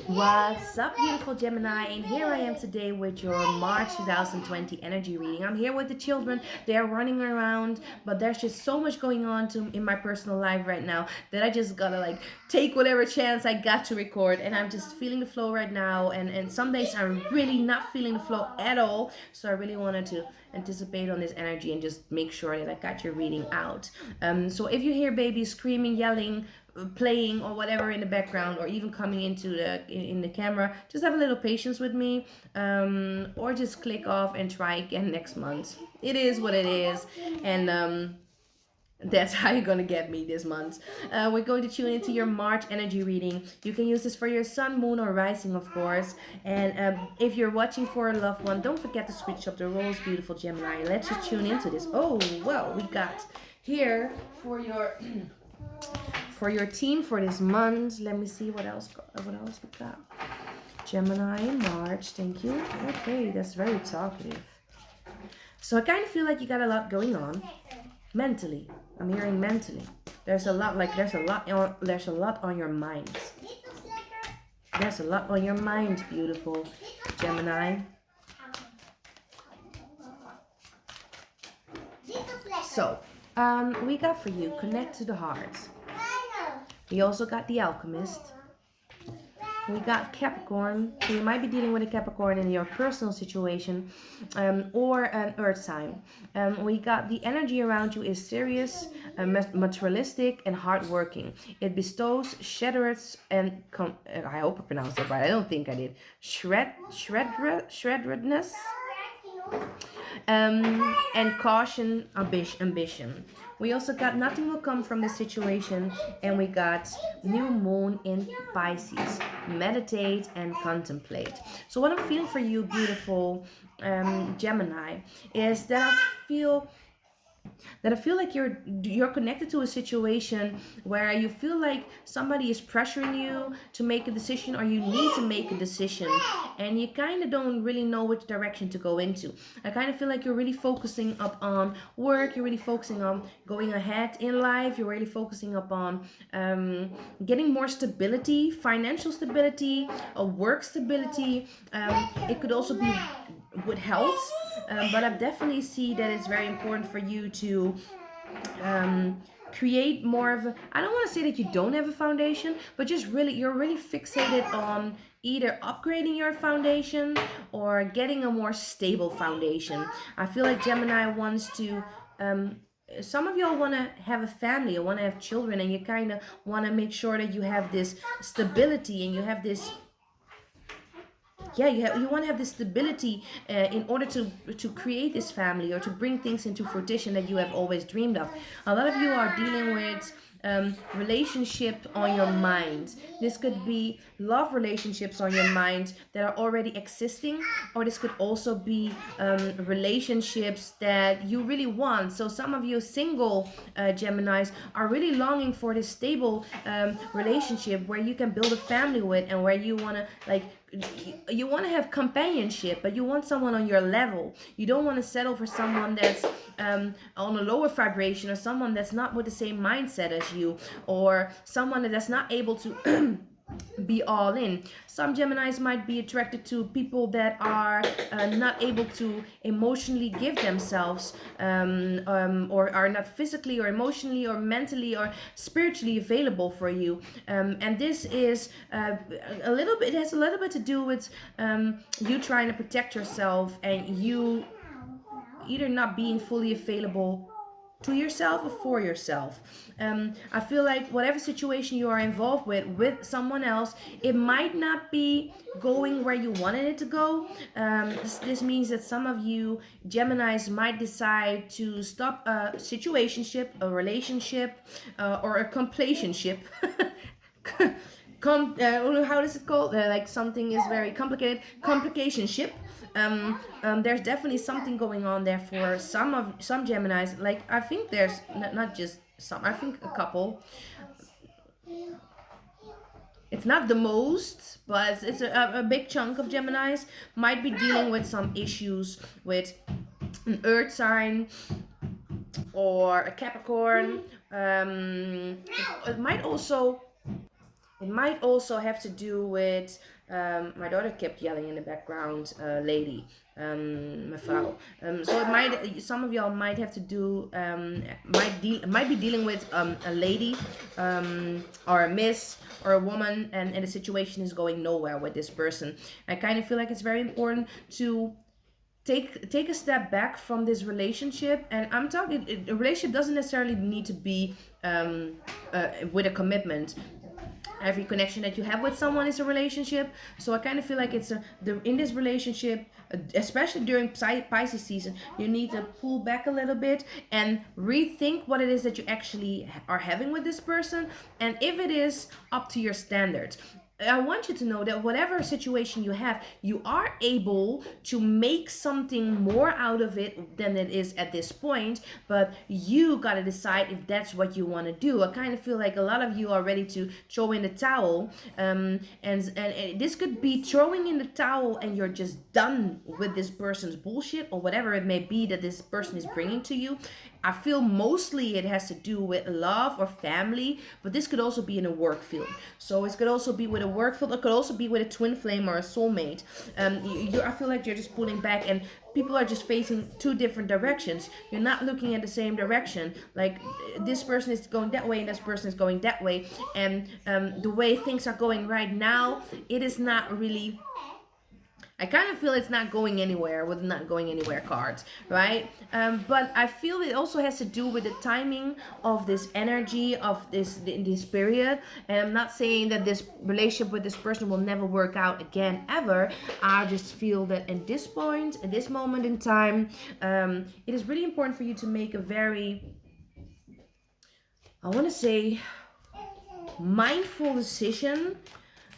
What's up, beautiful Gemini? And here I am today with your March 2020 energy reading. I'm here with the children. They're running around, but there's just so much going on in my personal life right now that I just gotta like take whatever chance I got to record. And I'm just feeling the flow right now. And some days I'm really not feeling the flow at all. So I really wanted to anticipate on this energy and just make sure that I got your reading out. So if you hear babies screaming, yelling, playing or whatever in the background, or even coming into in the camera, just have a little patience with me, or just click off and try again next month. It is what it is, and that's how you're gonna get me this month. We're going to tune into your March energy reading. You can use this for your sun, moon, or rising, of course. And if you're watching for a loved one, don't forget to switch up the roles, beautiful Gemini. Let's just tune into this. Oh, well, we got here for your for your team for this month. Let me see what else we got. Gemini March, thank you. Okay, that's very talkative. So I kind of feel like you got a lot going on mentally. I'm hearing mentally. There's a lot on your mind. There's a lot on your mind, beautiful Gemini. So, we got for you, connect to the heart. We also got the Alchemist. We got Capricorn. So you might be dealing with a Capricorn in your personal situation, or an Earth sign. We got the energy around you is serious, materialistic, and hardworking. It bestows sheddereds and I hope I pronounced it right. I don't think I did. Shredredness. And caution, ambition. We also got nothing will come from this situation, and we got new moon in Pisces. Meditate and contemplate. So what I'm feeling for you, beautiful Gemini, is that I feel like you're connected to a situation where you feel like somebody is pressuring you to make a decision, or you need to make a decision, and you kind of don't really know which direction to go into. I kind of feel like you're really focusing up on work, you're really focusing on going ahead in life, you're really focusing up on getting more stability, financial stability, work stability. It could also be with health, but I definitely see that it's very important for you to create more of a, I don't want to say that you don't have a foundation, but just really, you're really fixated on either upgrading your foundation or getting a more stable foundation. I feel like Gemini wants to, some of y'all want to have a family or want to have children, and you kind of want to make sure that you have this stability and you have this, you want to have this stability in order to create this family or to bring things into fruition that you have always dreamed of. A lot of you are dealing with relationship on your mind. This could be love relationships on your mind that are already existing, or this could also be relationships that you really want. So some of you single Geminis are really longing for this stable relationship where you can build a family with, and where you want to you want to have companionship, but you want someone on your level. You don't want to settle for someone that's on a lower vibration, or someone that's not with the same mindset as you, or someone that's not able to be all in. Some Geminis might be attracted to people that are not able to emotionally give themselves, or are not physically or emotionally or mentally or spiritually available for you. And this is a little bit, it has a little bit to do with you trying to protect yourself, and you either not being fully available to yourself or for yourself. I feel like whatever situation you are involved with someone else, it might not be going where you wanted it to go. This means that some of you Geminis might decide to stop a situationship, a relationship, or a complacenship. How is it called? Like something is very complicated. Complicationship. There's definitely something going on there for some Geminis. Like I think there's not just some. I think a couple. It's not the most, but it's a big chunk of Geminis might be dealing with some issues with an Earth sign or a Capricorn. It might also It might also have to do with my daughter kept yelling in the background, lady, mevrouw. So it might, some of y'all might have to do, might be dealing with a lady, or a miss or a woman, and the situation is going nowhere with this person. I kind of feel like it's very important to take a step back from this relationship. And I'm talking, a relationship doesn't necessarily need to be with a commitment. Every connection that you have with someone is a relationship. So I kind of feel like it's in this relationship, especially during Pisces season, you need to pull back a little bit and rethink what it is that you actually are having with this person, and if it is up to your standards. I want you to know that whatever situation you have, you are able to make something more out of it than it is at this point, but you got to decide if that's what you want to do. I kind of feel like a lot of you are ready to throw in the towel, and this could be throwing in the towel and you're just done with this person's bullshit or whatever it may be that this person is bringing to you. I feel mostly it has to do with love or family, but this could also be in a work field. So it could also be with a work field. It could also be with a twin flame or a soulmate. I feel like you're just pulling back, and people are just facing two different directions. You're not looking at the same direction. Like, this person is going that way and this person is going that way. And the way things are going right now, it is not really, I kind of feel it's not going anywhere with not going anywhere cards, right? But I feel it also has to do with the timing of this energy of this period. And I'm not saying that this relationship with this person will never work out again ever. I just feel that at this point, at this moment in time, it is really important for you to make a very, I want to say, mindful decision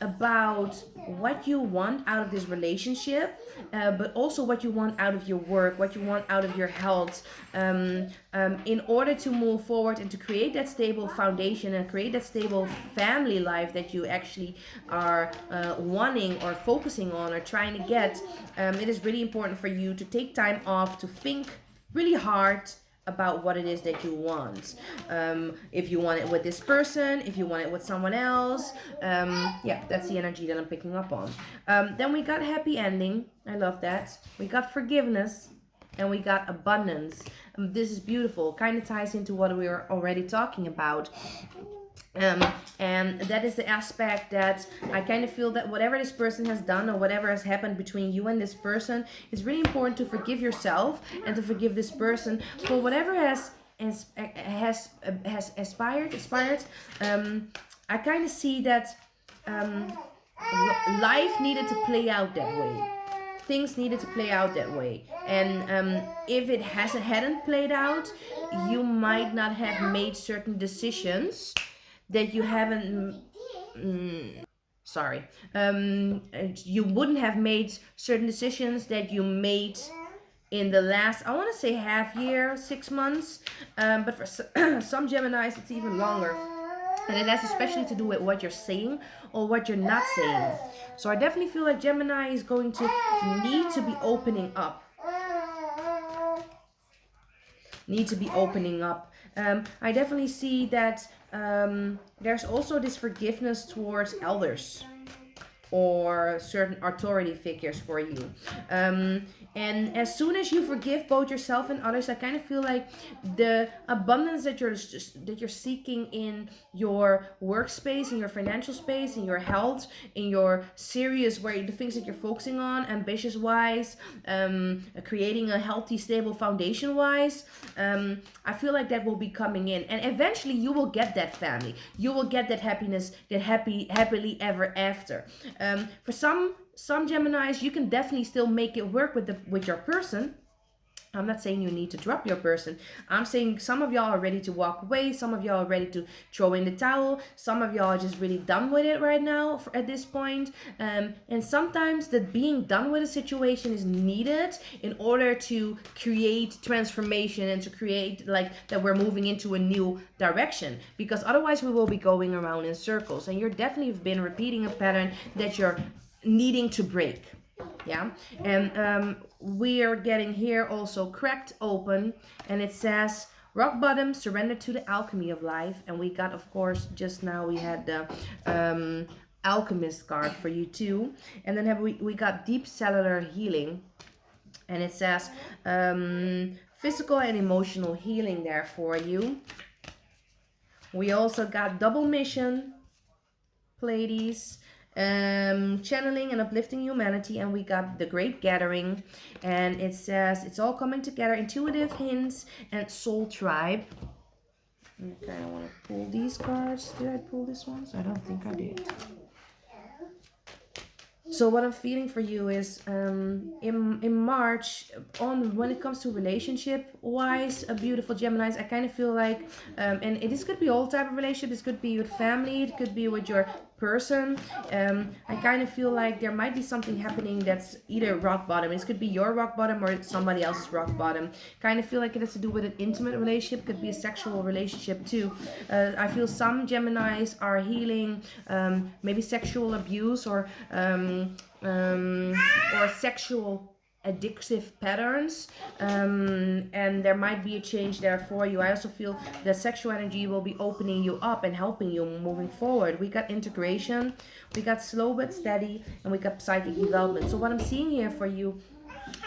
about what you want out of this relationship, but also what you want out of your work, what you want out of your health, in order to move forward and to create that stable foundation and create that stable family life that you actually are wanting or focusing on or trying to get. It is really important for you to take time off to think really hard about what it is that you want. If you want it with this person, if you want it with someone else. Yeah, that's the energy that I'm picking up on. Then we got happy ending. I love that. We got forgiveness. And we got abundance. This is beautiful. Kind of ties into what we were already talking about. And that is the aspect that I kind of feel that whatever this person has done or whatever has happened between you and this person, it's really important to forgive yourself and to forgive this person for whatever has aspired. I kind of see that life needed to play out that way. Things needed to play out that way, and if it hadn't played out, you might not have made certain decisions that you haven't you wouldn't have made certain decisions that you made in the last, I want to say, half year, 6 months, but for some Geminis it's even longer, and it has especially to do with what you're saying or what you're not saying. So I definitely feel like Gemini is going to need to be opening up. I definitely see that there's also this forgiveness towards elders or certain authority figures for you. And as soon as you forgive both yourself and others, I kind of feel like the abundance that you're seeking in your workspace, in your financial space, in your health, in your serious, the things that you're focusing on, ambitious wise, creating a healthy, stable foundation wise, I feel like that will be coming in, and eventually you will get that family. You will get that happiness, that happily ever after. For some Geminis, you can definitely still make it work with your person. I'm not saying you need to drop your person. I'm saying some of y'all are ready to walk away. Some of y'all are ready to throw in the towel. Some of y'all are just really done with it right now at this point. And sometimes that being done with a situation is needed in order to create transformation and to create like that we're moving into a new direction. Because otherwise we will be going around in circles. And you're definitely been repeating a pattern that you're needing to break. Yeah, and we are getting here also cracked open, and it says Rock bottom, surrender to the alchemy of life. And we got, of course, just now we had the alchemist card for you too. And then we got deep cellular healing. And it says physical and emotional healing there for you. We also got double mission, Pleiades, channeling and uplifting humanity, and we got the Great Gathering, and it says it's all coming together, intuitive hints and soul tribe. Okay, I want to pull these cards. Did I pull this one? I don't think I did. So what I'm feeling for you is in March, on when it comes to relationship wise, a beautiful Geminis, I kind of feel like, and this could be all type of relationship. This could be with family. It could be with your person. I kind of feel like there might be something happening that's either rock bottom. This could be your rock bottom or somebody else's rock bottom. Kind of feel like it has to do with an intimate relationship. Could be a sexual relationship too. I feel some Geminis are healing maybe sexual abuse or sexual addictive patterns, and there might be a change there for you. I also feel the sexual energy will be opening you up and helping you moving forward. We got integration, we got slow but steady, and we got psychic development. So what I'm seeing here for you,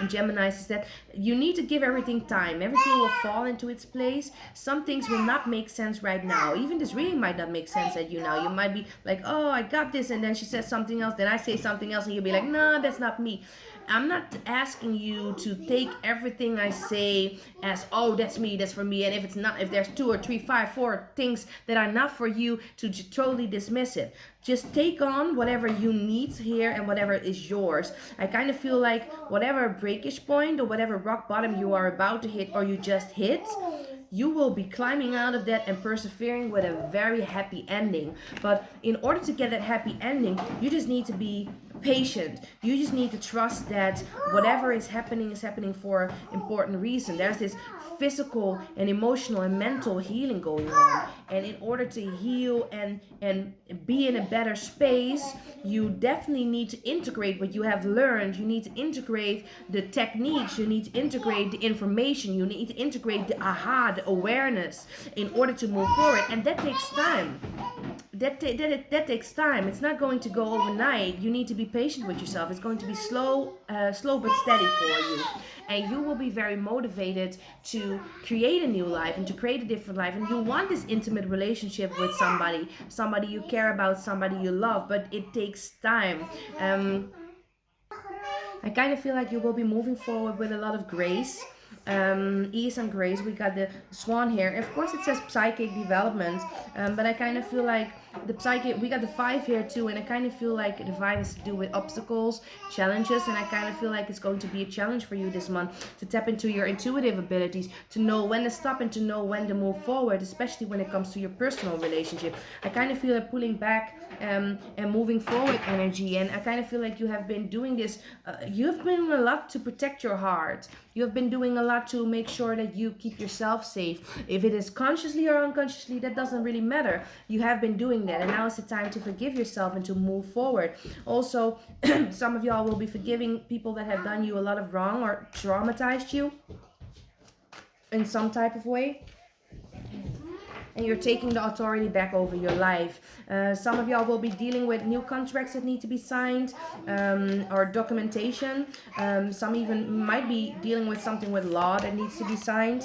Geminis, is that you need to give everything time. Everything will fall into its place. Some things will not make sense right now. Even this reading might not make sense at you now. You might be like, oh, I got this, and then she says something else, then I say something else, and you'll be like, no, that's not me. I'm not asking you to take everything I say as, oh, that's me, that's for me. And if it's not, if there's 2 or 3, 5, 4 things that are not for you, to totally dismiss it. Just take on whatever you need here and whatever is yours. I kind of feel like whatever breakage point or whatever rock bottom you are about to hit or you just hit, you will be climbing out of that and persevering with a very happy ending. But in order to get that happy ending, you just need to be patient. You just need to trust that whatever is happening for important reason. There's this physical and emotional and mental healing going on, and in order to heal and be in a better space, you definitely need to integrate what you have learned. You need to integrate the techniques, you need to integrate the information, you need to integrate the the awareness in order to move forward, and that takes time. That takes time. It's not going to go overnight. You need to be patient with yourself. It's going to be slow but steady for you, and you will be very motivated to create a new life and to create a different life. And you want this intimate relationship with somebody you care about, somebody you love, but it takes time. I kind of feel like you will be moving forward with a lot of grace, ease and grace. We got the swan here. Of course, it says psychic development, but I kind of feel like the psychic, we got the 5 here too, and I kind of feel like the 5 has to do with obstacles, challenges, and I kind of feel like it's going to be a challenge for you this month to tap into your intuitive abilities, to know when to stop and to know when to move forward, especially when it comes to your personal relationship. I kind of feel like pulling back and moving forward energy, and I kind of feel like you have been doing this, you have been doing a lot to protect your heart. You have been doing a lot to make sure that you keep yourself safe. If it is consciously or unconsciously, that doesn't really matter. You have been doing that, and now is the time to forgive yourself and to move forward. Also, some of y'all will be forgiving people that have done you a lot of wrong or traumatized you in some type of way. And you're taking the authority back over your life. Some of y'all will be dealing with new contracts that need to be signed, or documentation. Some even might be dealing with something with law that needs to be signed.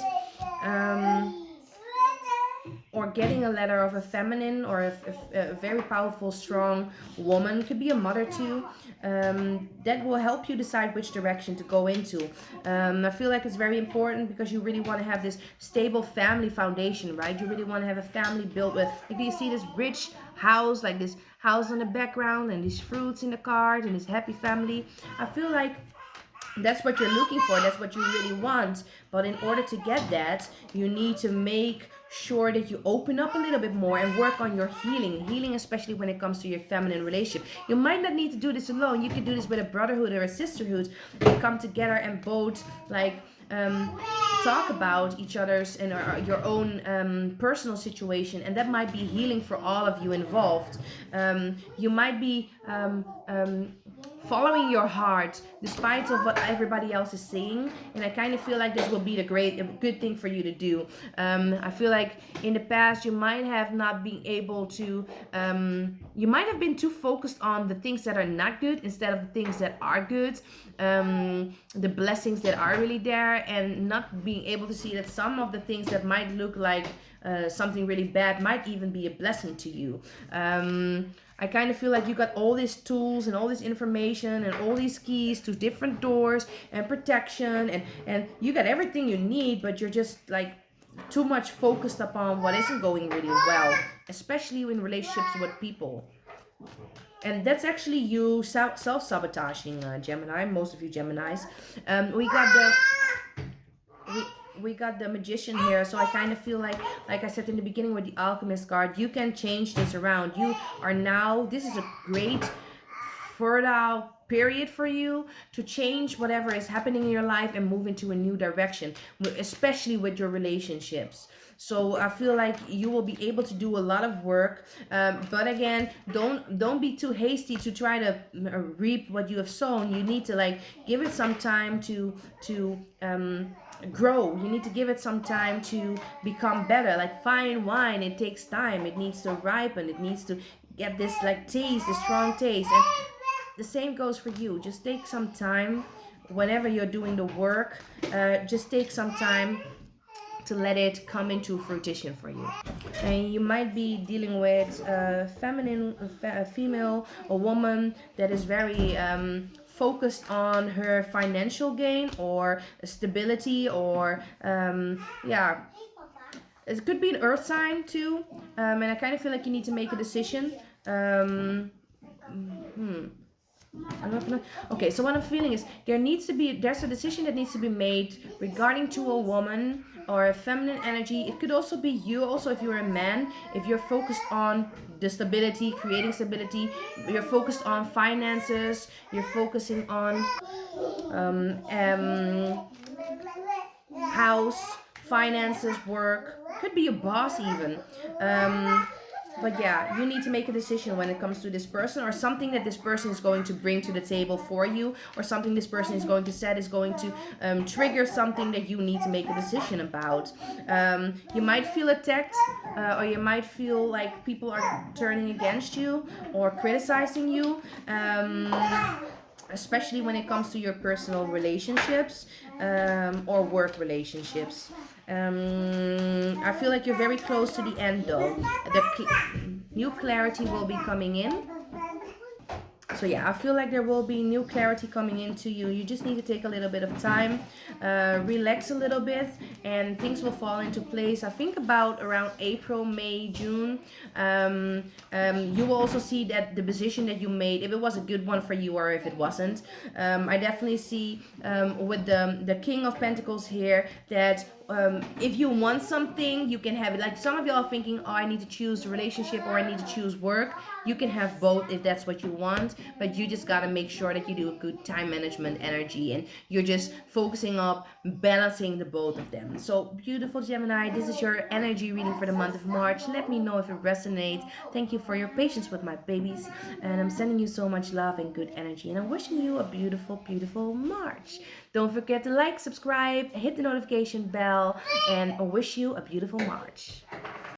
Or getting a letter of a feminine or a very powerful, strong woman, could be a mother too, that will help you decide which direction to go into. I feel like it's very important because you really want to have this stable family foundation, right? You really want to have a family built with, like, do you see this rich house, like this house in the background and these fruits in the card and this happy family? I feel like that's what you're looking for. That's what you really want. But in order to get that, you need to make sure that you open up a little bit more and work on your healing, especially when it comes to your feminine relationship. You might not need to do this alone. You could do this with a brotherhood or a sisterhood. You come together and both talk about each other's and your own personal situation, and that might be healing for all of you involved. You might be following your heart despite of what everybody else is saying. And I kind of feel like this will be a good thing for you to do. I feel like in the past you might have not been able to you might have been too focused on the things that are not good instead of the things that are good, the blessings that are really there, and not being able to see that some of the things that might look like something really bad might even be a blessing to you. I kind of feel like you got all these tools and all this information and all these keys to different doors and protection, and you got everything you need, but you're just like too much focused upon what isn't going really well, especially in relationships with people. And that's actually you self-sabotaging, Gemini, most of you Geminis. We got the Magician here, so I kind of feel like I said in the beginning with the Alchemist card, you can change this around. You are now, this is a great fertile period for you to change whatever is happening in your life and move into a new direction, especially with your relationships. So I feel like you will be able to do a lot of work, but again, don't be too hasty to try to reap what you have sown. You need to like give it some time to grow. You need to give it some time to become better. Like fine wine, it takes time. It needs to ripen. It needs to get this like taste, this strong taste. And the same goes for you. Just take some time whenever you're doing the work. Just take some time to let it come into fruition for you. And you might be dealing with a female, a woman that is very focused on her financial gain or stability, or yeah, it could be an earth sign too. And I kind of feel like you need to make a decision. Okay, so what I'm feeling is there's a decision that needs to be made regarding to a woman or a feminine energy. It could also be you, also if you're a man, if you're focused on the stability, creating stability, you're focused on finances, you're focusing on house, finances, work, could be a boss even. But yeah, you need to make a decision when it comes to this person, or something that this person is going to bring to the table for you, or something this person is going to say is going to trigger something that you need to make a decision about. You might feel attacked, or you might feel like people are turning against you or criticizing you. Especially when it comes to your personal relationships or work relationships. I feel like you're very close to the end though. New clarity will be coming in. So yeah, I feel like there will be new clarity coming into you. You just need to take a little bit of time, relax a little bit, and things will fall into place. I think about around April, May, June. You will also see that the decision that you made, if it was a good one for you or if it wasn't. I definitely see with the King of Pentacles here that if you want something, you can have it. Like some of y'all are thinking, oh, I need to choose a relationship or I need to choose work. You can have both if that's what you want, but you just got to make sure that you do a good time management energy and you're just focusing on balancing the both of them. So beautiful Gemini, this is your energy reading for the month of March. Let me know if it resonates. Thank you for your patience with my babies, and I'm sending you so much love and good energy, and I'm wishing you a beautiful, beautiful March. Don't forget to like, subscribe, hit the notification bell, and I wish you a beautiful March.